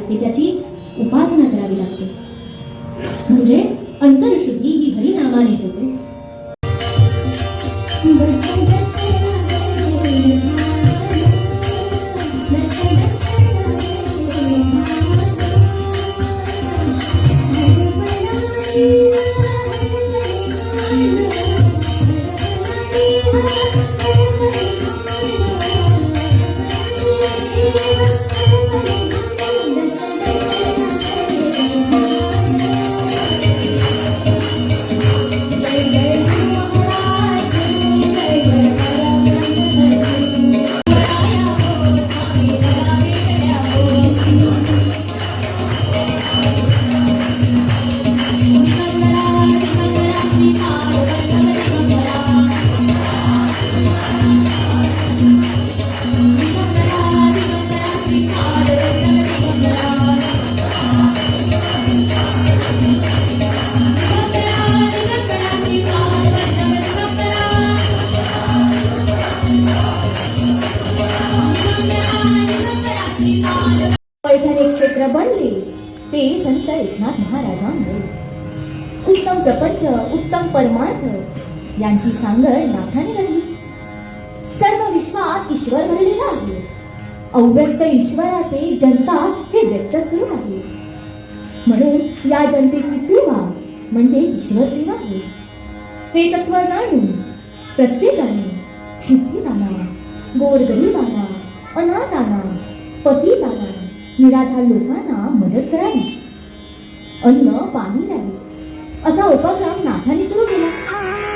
लागते, त्याची उपासना करावी लागते. म्हणजे अंतरशुद्धी ही हरिनामाने होते. पैठणे क्षेत्र बनले ते संत एकनाथ महाराजांमुळे. उत्तम प्रपंच, उत्तम परमार्थ यांची सांगड नाथाने घातली. सर्व विश्वात ईश्वर भरलेला आहे. अव्यक्त ईश्वराचे जनतात हे व्यक्त सुरू आहे. म्हणून या जनतेची सेवा म्हणजे ईश्वर सेवा आहे. हे तत्व जाणून प्रत्येकाने शुद्धीदाना, गोरगरिबांना, अनाथांना, पतितांना, निराधार लोकांना मदत करावी, अन्न पाणी द्यावे असा उपक्रम नाथाने सुरू केला.